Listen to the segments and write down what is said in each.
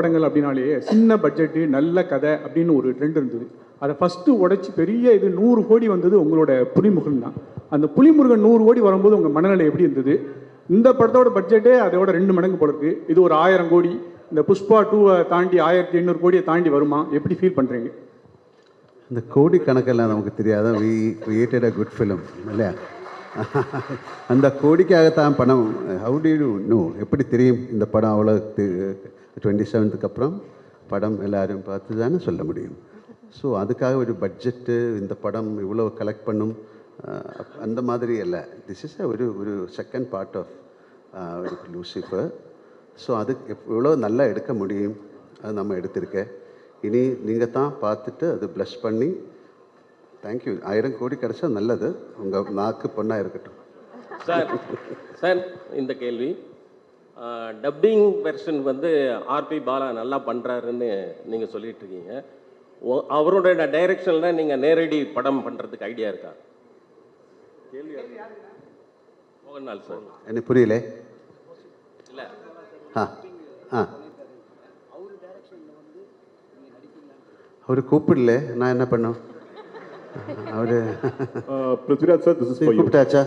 படங்கள் அப்படின்னாலே சின்ன பட்ஜெட்டு நல்ல கதை அப்படின்னு ஒரு ட்ரெண்ட் இருந்தது. அதை ஃபஸ்ட்டு உடைச்சி பெரிய இது 100 கோடி வந்தது உங்களோட புலிமுருகன் தான். அந்த புலிமுருகன் 100 கோடி வரும்போது உங்கள் மனநிலை எப்படி இருந்தது? இந்த படத்தோட பட்ஜெட்டே அதோட 2 மடங்கு போல இருக்கு. இது ஒரு 1000 கோடி, இந்த புஷ்பா 2 தாண்டி 1500 கோடியை தாண்டி வருமா? எப்படி ஃபீல் பண்ணுறீங்க? இந்த கோடி கணக்கெல்லாம் நமக்கு தெரியாத we created a good film இல்லையா? அந்த கோடிக்காகத்தான் படம். How do you know? எப்படி தெரியும் இந்த படம் அவ்வளோ 27க்கு அப்புறம் படம் எல்லாரும் பார்த்து தானே சொல்ல முடியும். ஸோ அதுக்காக ஒரு பட்ஜெட்டு இந்த படம் இவ்வளோ கலெக்ட் பண்ணும் அந்த மாதிரி இல்லை. திஸ் இஸ் ஒரு second part of Lucifer. So அது எவ்வளோ நல்லா எடுக்க முடியும் அது நம்ம எடுத்திருக்கேன். இனி நீங்கள் தான் பார்த்துட்டு அது ப்ளஷ் பண்ணி தேங்க்யூ. 1000 கோடி கிடச்சா நல்லது. உங்கள் நாக்கு பொண்ணாக இருக்கட்டும். சார் இந்த கேள்வி, டப்பிங் வெர்ஷன் வந்து ஆர்பி பாலா நல்லா பண்ணுறாருன்னு நீங்கள் சொல்லிட்டு இருக்கீங்க. அவரோட டைரக்ஷனில் நீங்கள் நேரடி படம் பண்ணுறதுக்கு ஐடியா இருக்கா? கேள்வி மோகன்லால் சார். எனக்கு புரியல. இல்லை அவர் கூப்பிடல, நான் என்ன பண்ணோம்? அவர் Prithviraj sir, this is for you. கூப்பிட்டாச்சா?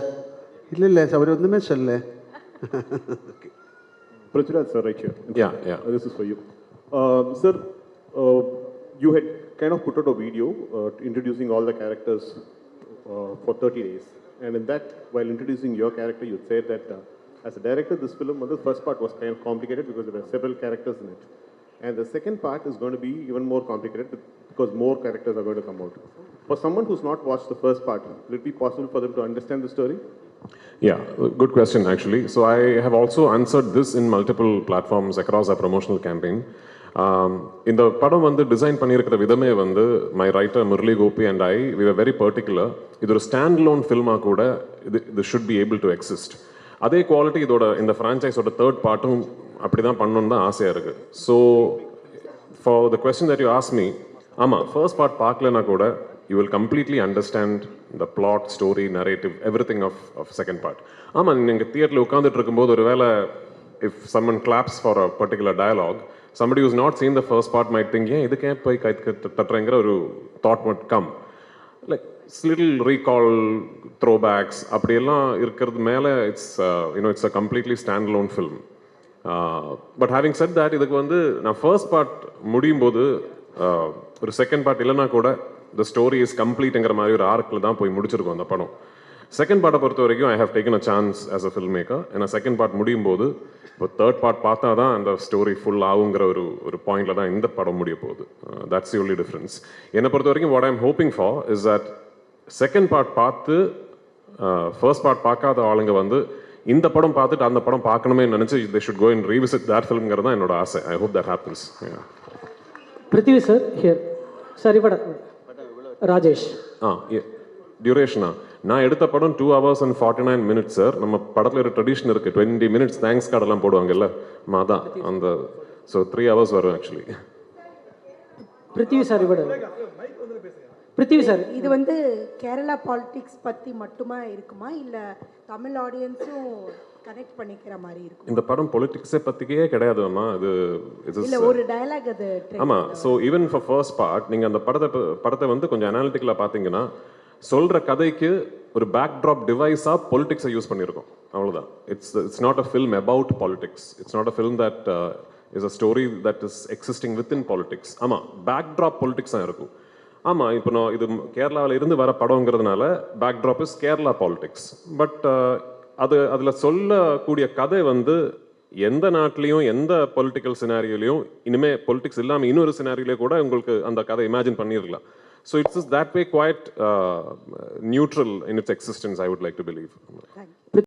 இல்லை அவர் ஒன்றுமே சொல்லல. Prithviraj sir, right here. Yeah. This is for you. Sir, you had kind of put out a video introducing all the characters for 30 days. And in that, while introducing your character, you said that as a director, this film, the first part was kind of complicated because there were several characters in it. And the second part is going to be even more complicated because more characters are going to come out. For someone who's not watched the first part, will it be possible for them to understand the story? Yeah, good question actually. So I have also answered this in multiple platforms across our promotional campaign. இந்த படம் வந்து design பண்ணியிருக்கிற விதமே வந்து my writer Murali Gopi and we were very particular. இது ஒரு stand loan ஃபில்மாக கூட இது should be able to exist. அதே குவாலிட்டி இதோட இந்த ஃப்ரான்ச்சைஸோட தேர்ட் பார்ட்டும் அப்படி தான் பண்ணணுன்னு தான் ஆசையாக இருக்குது. So for the question that you ask me, ஆமாம், ஃபர்ஸ்ட் பார்ட் பார்க்கலனா கூட you will completely understand the plot, story, narrative, everything of second part. ஆமாம், நீங்கள் தியேட்டரில் உட்காந்துட்டு இருக்கும்போது ஒரு வேளை if someone claps for a particular dialogue, somebody who's not seen the first part might think, ஏன் இதுக்கே போய் கை தட்டுறங்கிற ஒரு thought might come. Like little recall, throwbacks அப்படியெல்லாம் இருக்கிறது மேலே it's a completely standalone film. But having said that, இதுக்கு வந்து நான் ஃபர்ஸ்ட் பார்ட் முடியும் போது ஒரு செகண்ட் பார்ட் இல்லைனா கூட the story is complete-ங்கிற மாதிரி ஒரு ஆர்க்கில் தான் போய் முடிச்சிருக்கோம் அந்த படம். செகண்ட் பார்ட்டை பொறுத்த வரைக்கும் I have taken a chance as a filmmaker. ஏன்னா செகண்ட் பார்ட் முடியும் போது இப்போ தேர்ட் பார்ட் பார்த்தா தான் அந்த ஸ்டோரி ஃபுல் ஆகுங்கிற ஒரு பாயிண்டில் தான் இந்த படம் முடிய போகுது. that's the only difference. என்னை பொறுத்த வரைக்கும் what I'm hoping for is that second part பார்த்து ஃபர்ஸ்ட் பார்ட் பார்க்காத ஆளுங்க வந்து இந்த படம் பார்த்துட்டு அந்த படம் பார்க்கணுமே நினச்சி they should go and revisit that film-ங்கிறது தான் என்னோட ஆசை. I hope that happens. Prithvi sir, here. Sorry, but Rajesh. டியூரேஷனா நான் எடுத்த படம் 2 hours and 49 minutes சார். நம்ம படத்தில் ஒரு ட்ரெடிஷன் இருக்குது, 20 minutes தேங்க்ஸ் கார்டெல்லாம் போடுவாங்கல்ல, அதான் அந்த. ஸோ 3 hours வரும் ஆக்சுவலி. பிருத்திவி சார், பிருத்திவி சார், இது வந்து கேரளா பாலிடிக்ஸ் பற்றி மட்டுமா இருக்குமா இல்லை தமிழ் ஆடியன்ஸும் கனெக்ட் பண்ணிக்கிற மாதிரி இருக்கும்? இந்த படம் பொலிட்டிக்ஸை பற்றிக்கே கிடையாதுமா. இது இல்லை, ஒரு டயலாக் அது. ஆமாம். So even for first part நீங்கள் அந்த படத்தை வந்து கொஞ்சம் அனாலிட்டிக்கலாக பார்த்தீங்கன்னா சொல்கிற கதைக்கு ஒரு பேக் ட்ராப் டிவைஸாக பொலிட்டிக்ஸை யூஸ் பண்ணியிருக்கோம், அவ்வளோதான். It's not a film about politics. It's not a film that is a story that is existing within politics. ஆமாம், பேக் ட்ராப் பொலிட்டிக்ஸ் தான் இருக்கும். ஆமாம், இப்போ நான் இது கேரளாவில் இருந்து வர படங்கிறதுனால backdrop is Kerala politics. But அதில் சொல்லக்கூடிய கதை வந்து எந்த நாட்டிலையும் எந்த பொலிட்டிக்கல் சினாரியோலையும் இனிமேல் பொலிட்டிக்ஸ் இல்லாமல் இன்னொரு சினாரியோலே கூட உங்களுக்கு அந்த கதை இமேஜின் பண்ணிடலாம். So it's is that way quite neutral in its existence, I would like to believe.